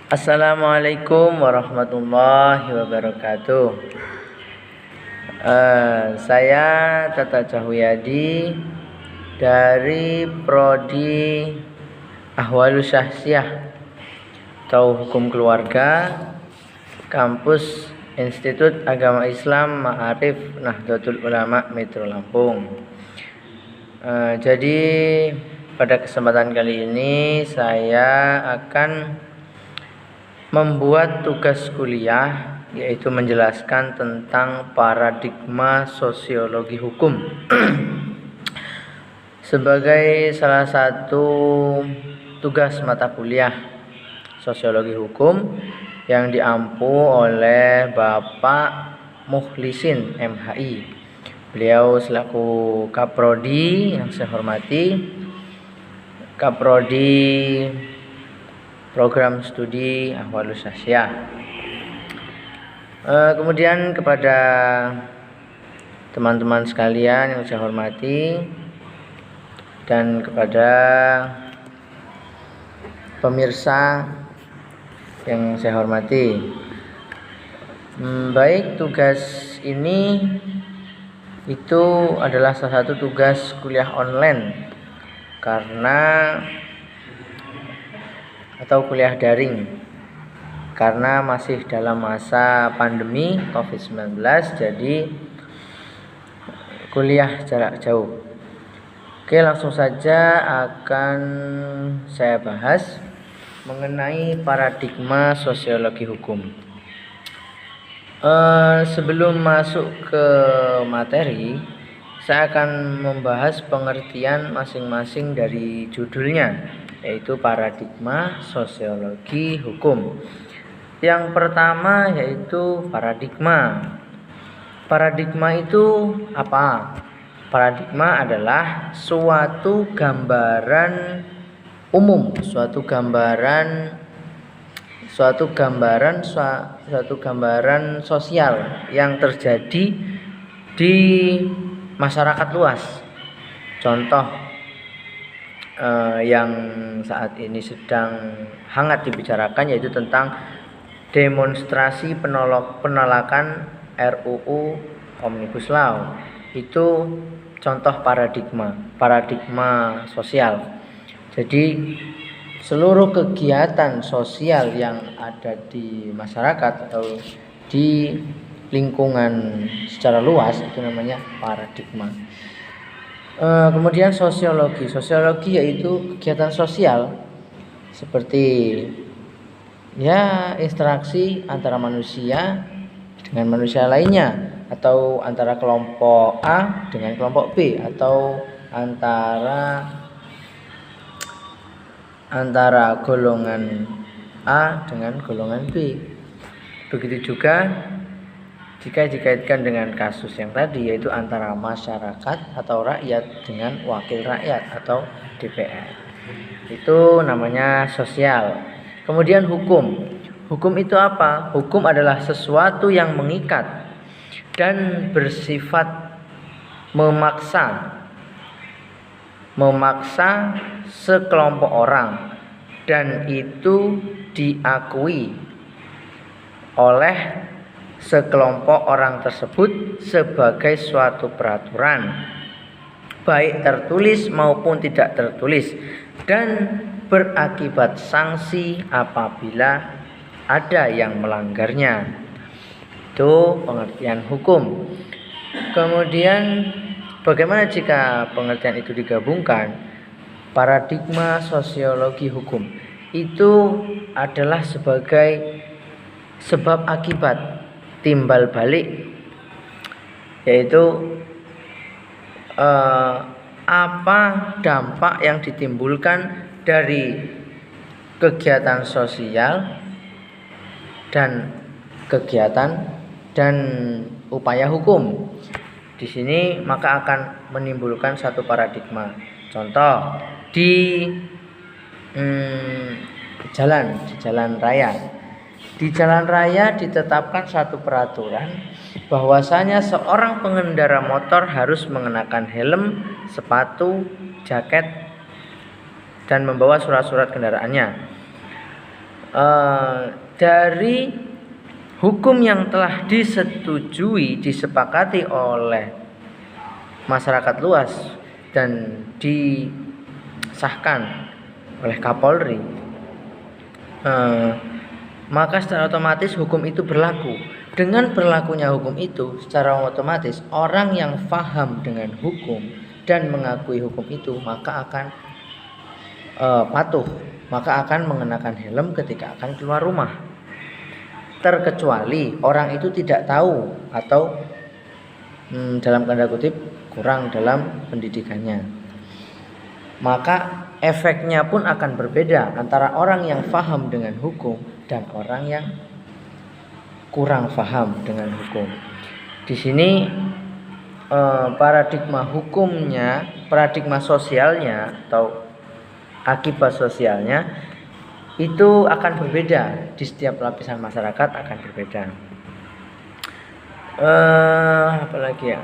Assalamualaikum warahmatullahi wabarakatuh. Saya Tata Cahyadi dari Prodi Ahwalus Syahsiah atau Hukum Keluarga, Kampus Institut Agama Islam Ma'arif Nahdlatul Ulama Metro Lampung. Jadi pada kesempatan kali ini saya akan membuat tugas kuliah, yaitu menjelaskan tentang paradigma sosiologi hukum sebagai salah satu tugas mata kuliah sosiologi hukum yang diampu oleh Bapak Mukhlisin MHI. Beliau selaku Kaprodi yang saya hormati, Kaprodi Program Studi Ahwalus Syahsiah. Kemudian kepada teman-teman sekalian yang saya hormati dan kepada pemirsa yang saya hormati, baik tugas ini itu adalah salah satu tugas kuliah online atau kuliah daring karena masih dalam masa pandemi COVID-19, jadi kuliah jarak jauh. Oke, langsung saja akan saya bahas mengenai paradigma sosiologi hukum. Sebelum masuk ke materi, saya akan membahas pengertian masing-masing dari judulnya, yaitu paradigma sosiologi hukum. Yang pertama yaitu paradigma. Paradigma itu apa? Paradigma adalah suatu gambaran umum, suatu gambaran sosial yang terjadi di masyarakat luas. Contoh yang saat ini sedang hangat dibicarakan yaitu tentang demonstrasi penolakan RUU Omnibus Law. Itu contoh paradigma sosial. Jadi seluruh kegiatan sosial yang ada di masyarakat atau di lingkungan secara luas itu namanya paradigma. Kemudian sosiologi yaitu kegiatan sosial seperti interaksi antara manusia dengan manusia lainnya, atau antara kelompok A dengan kelompok B, atau antara golongan A dengan golongan B. Begitu juga jika dikaitkan dengan kasus yang tadi, yaitu antara masyarakat atau rakyat dengan wakil rakyat atau DPR. Itu namanya sosial. Kemudian hukum. Hukum itu apa? Hukum adalah sesuatu yang mengikat dan bersifat memaksa sekelompok orang, dan itu diakui oleh sekelompok orang tersebut sebagai suatu peraturan, baik tertulis maupun tidak tertulis, dan berakibat sanksi apabila ada yang melanggarnya. Itu pengertian hukum. Kemudian bagaimana jika pengertian itu digabungkan? Paradigma sosiologi hukum itu adalah sebagai sebab akibat timbal balik, yaitu apa dampak yang ditimbulkan dari kegiatan sosial dan upaya hukum. Di sini maka akan menimbulkan satu paradigma. Contoh di jalan raya. Di jalan raya ditetapkan satu peraturan bahwasanya seorang pengendara motor harus mengenakan helm, sepatu, jaket, dan membawa surat-surat kendaraannya. dari hukum yang telah disetujui, disepakati oleh masyarakat luas dan disahkan oleh Kapolri, maka secara otomatis hukum itu berlaku. Dengan berlakunya hukum itu, secara otomatis orang yang paham dengan hukum dan mengakui hukum itu maka akan patuh, maka akan mengenakan helm ketika akan keluar rumah. Terkecuali orang itu tidak tahu atau dalam tanda kutip kurang dalam pendidikannya, maka efeknya pun akan berbeda antara orang yang paham dengan hukum dan orang yang kurang paham dengan hukum. Di sini paradigma hukumnya, paradigma sosialnya atau akibat sosialnya itu akan berbeda di setiap lapisan masyarakat, akan berbeda. Apalagi ya?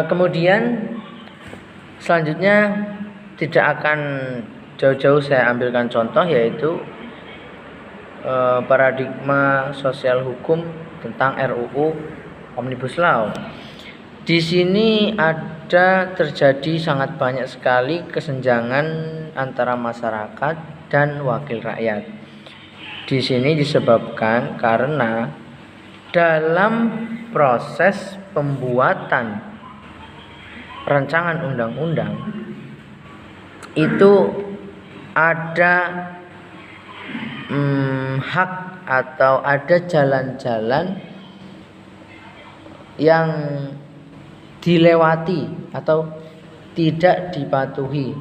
Kemudian selanjutnya tidak akan jauh-jauh saya ambilkan contoh, yaitu paradigma sosial hukum tentang RUU Omnibus Law. Di sini ada terjadi sangat banyak sekali kesenjangan antara masyarakat dan wakil rakyat. Di sini disebabkan karena dalam proses pembuatan rancangan undang-undang itu ada hak atau ada jalan-jalan yang dilewati atau tidak dipatuhi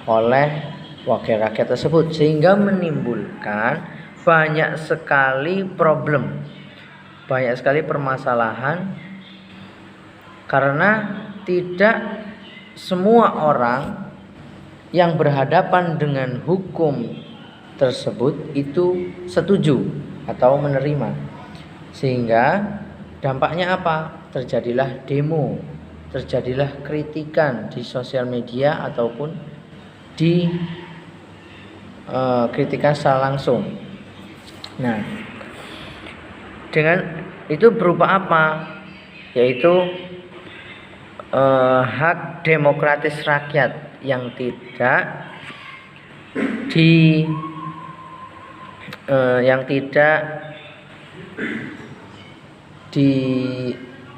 oleh wakil rakyat tersebut, sehingga menimbulkan banyak sekali problem, banyak sekali permasalahan, karena tidak semua orang yang berhadapan dengan hukum tersebut itu setuju atau menerima, sehingga dampaknya apa? Terjadilah demo, terjadilah kritikan di sosial media ataupun di kritikan secara langsung. Nah, dengan itu berupa apa? Yaitu hak demokratis rakyat yang tidak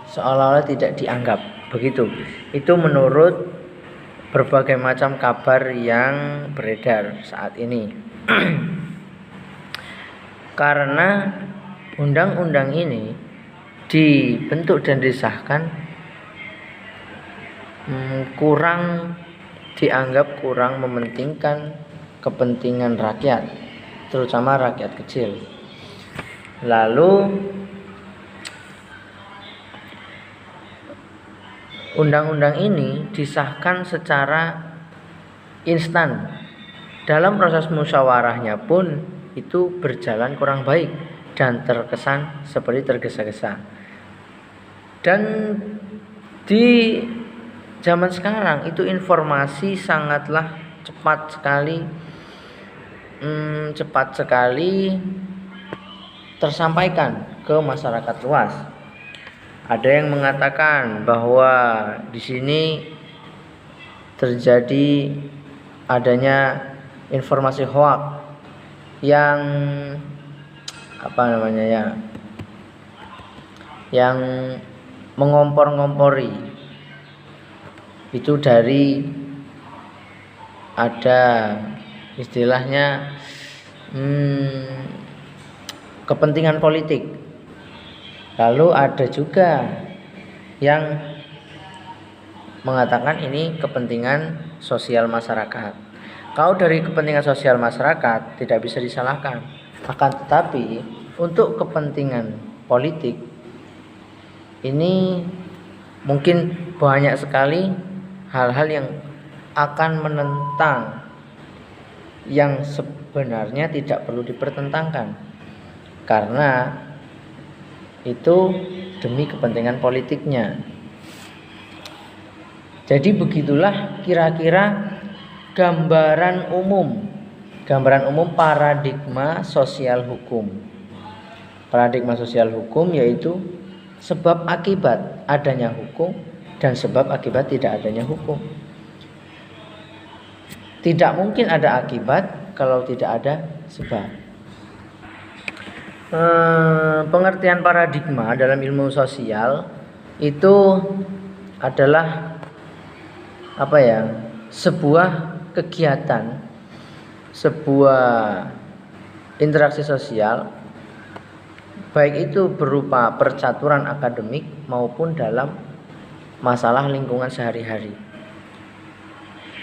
seolah-olah tidak dianggap begitu. Itu menurut berbagai macam kabar yang beredar saat ini. Karena undang-undang ini dibentuk dan disahkan dianggap kurang mementingkan kepentingan rakyat, terutama rakyat kecil. Lalu undang-undang ini disahkan secara instan. Dalam proses musyawarahnya pun itu berjalan kurang baik dan terkesan seperti tergesa-gesa. Dan di zaman sekarang itu informasi sangatlah cepat sekali tersampaikan ke masyarakat luas. Ada yang mengatakan bahwa di sini terjadi adanya informasi hoaks yang yang mengompor-ngompori. Itu dari ada istilahnya kepentingan politik. Lalu ada juga yang mengatakan ini kepentingan sosial masyarakat. Kalau dari kepentingan sosial masyarakat tidak bisa disalahkan. Akan tetapi untuk kepentingan politik ini mungkin banyak sekali hal-hal yang akan menentang yang sebenarnya tidak perlu dipertentangkan, karena itu demi kepentingan politiknya. Jadi begitulah kira-kira gambaran umum paradigma sosial hukum. Paradigma sosial hukum yaitu sebab akibat adanya hukum dan sebab akibat tidak adanya hukum. Tidak mungkin ada akibat kalau tidak ada sebab. Pengertian paradigma dalam ilmu sosial itu adalah sebuah kegiatan, sebuah interaksi sosial, baik itu berupa percaturan akademik maupun dalam masalah lingkungan sehari-hari.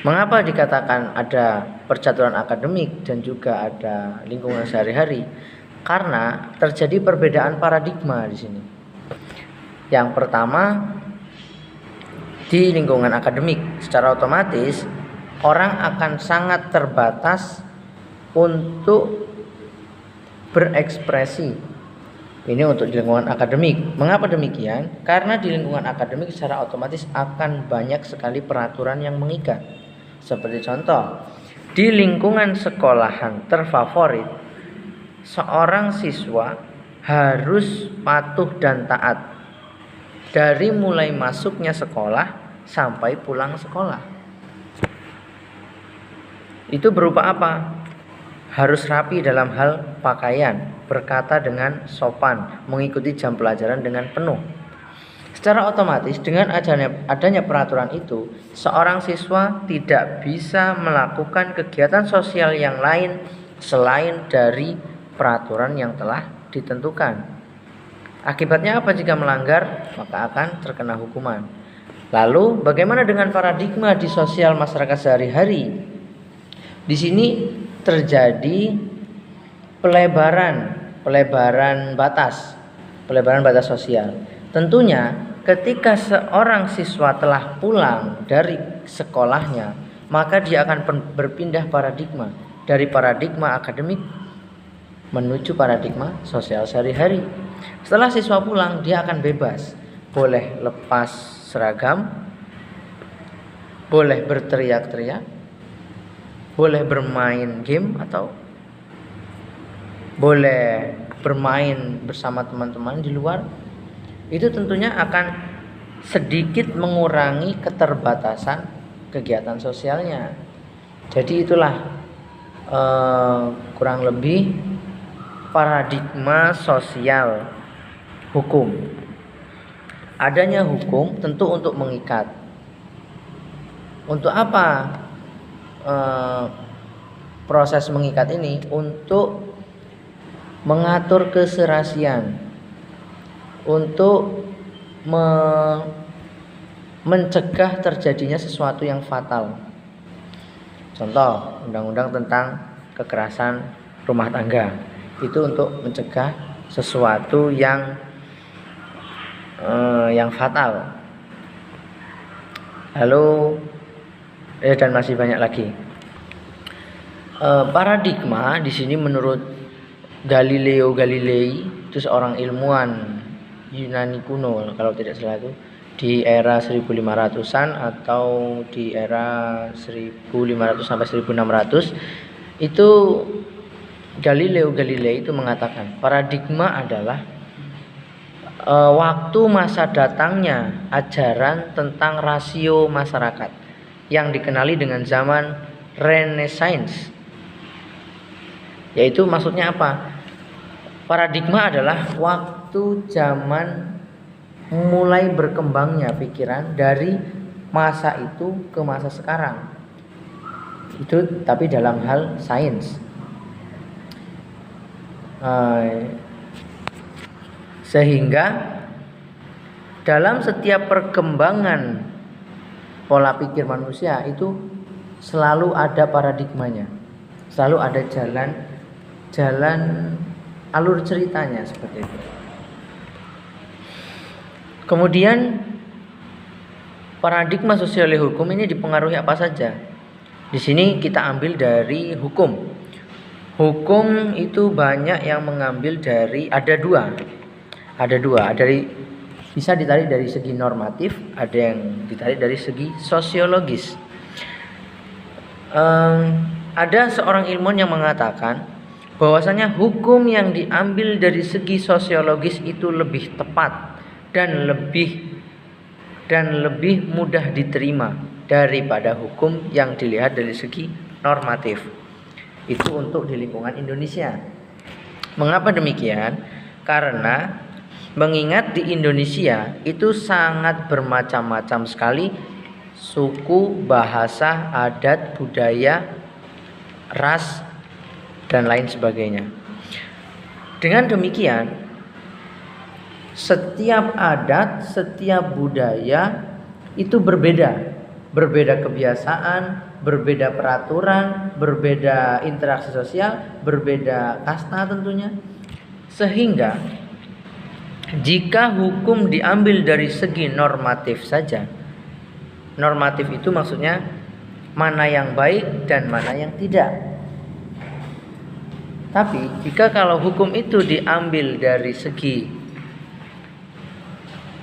Mengapa dikatakan ada percaturan akademik dan juga ada lingkungan sehari-hari? Karena terjadi perbedaan paradigma di sini. Yang pertama, di lingkungan akademik secara otomatis orang akan sangat terbatas untuk berekspresi. Ini untuk di lingkungan akademik. Mengapa demikian? Karena di lingkungan akademik secara otomatis akan banyak sekali peraturan yang mengikat. Seperti contoh, di lingkungan sekolahan terfavorit, seorang siswa harus patuh dan taat dari mulai masuknya sekolah sampai pulang sekolah. Itu berupa apa? Harus rapi dalam hal pakaian, berkata dengan sopan, mengikuti jam pelajaran dengan penuh. Secara otomatis dengan adanya peraturan itu, seorang siswa tidak bisa melakukan kegiatan sosial yang lain selain dari peraturan yang telah ditentukan. Akibatnya apa jika melanggar? Maka akan terkena hukuman. Lalu bagaimana dengan paradigma di sosial masyarakat sehari-hari? Di sini terjadi pelebaran batas sosial. Tentunya ketika seorang siswa telah pulang dari sekolahnya, maka dia akan berpindah paradigma dari paradigma akademik menuju paradigma sosial sehari-hari. Setelah siswa pulang, dia akan bebas, boleh lepas seragam, boleh berteriak-teriak, boleh bermain game atau boleh bermain bersama teman-teman di luar. Itu tentunya akan sedikit mengurangi keterbatasan kegiatan sosialnya. Jadi itulah kurang lebih paradigma sosial hukum. Adanya hukum tentu untuk mengikat. Untuk apa proses mengikat ini? Untuk mengatur keserasian, untuk mencegah terjadinya sesuatu yang fatal. Contoh, undang-undang tentang kekerasan rumah tangga. Itu untuk mencegah sesuatu yang fatal. Lalu dan masih banyak lagi. Paradigma di sini menurut Galileo Galilei, itu seorang ilmuwan Yunani kuno kalau tidak salah, itu di era 1500-an atau di era 1500 sampai 1600. Itu Galileo Galilei itu mengatakan paradigma adalah waktu masa datangnya ajaran tentang rasio masyarakat yang dikenali dengan zaman Renaissance. Yaitu maksudnya apa? Paradigma adalah waktu zaman mulai berkembangnya pikiran dari masa itu ke masa sekarang. Itu tapi dalam hal sains. Sehingga dalam setiap perkembangan pola pikir manusia itu selalu ada paradigmanya, selalu ada jalan alur ceritanya seperti itu. Kemudian paradigma sosial hukum ini dipengaruhi apa saja? Di sini kita ambil dari hukum. Hukum itu banyak yang mengambil dari ada dua, bisa ditarik dari segi normatif, ada yang ditarik dari segi sosiologis. Ada seorang ilmuwan yang mengatakan bahwasanya hukum yang diambil dari segi sosiologis itu lebih tepat dan lebih mudah diterima daripada hukum yang dilihat dari segi normatif. Itu untuk di lingkungan Indonesia. Mengapa demikian? Karena mengingat di Indonesia itu sangat bermacam-macam sekali suku, bahasa, adat, budaya, ras, dan lain sebagainya. Dengan demikian, setiap adat, setiap budaya itu berbeda kebiasaan, berbeda peraturan, berbeda interaksi sosial, berbeda kasta tentunya. Sehingga jika hukum diambil dari segi normatif saja, normatif itu maksudnya mana yang baik dan mana yang tidak. Tapi jika kalau hukum itu diambil dari segi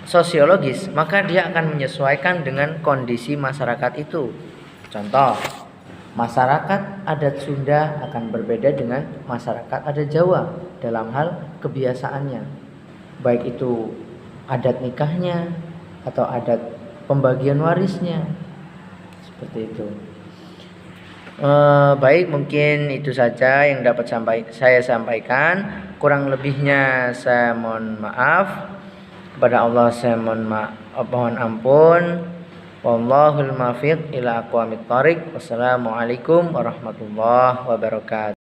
sosiologis, maka dia akan menyesuaikan dengan kondisi masyarakat itu. Contoh, masyarakat adat Sunda akan berbeda dengan masyarakat adat Jawa dalam hal kebiasaannya, baik itu adat nikahnya atau adat pembagian warisnya, seperti itu. Baik, mungkin itu saja yang dapat saya sampaikan. Kurang lebihnya saya mohon maaf. Kepada Allah saya mohon ampun. Wallahul muwaffiq ila aqwamit thoriq. Wassalamualaikum warahmatullahi wabarakatuh.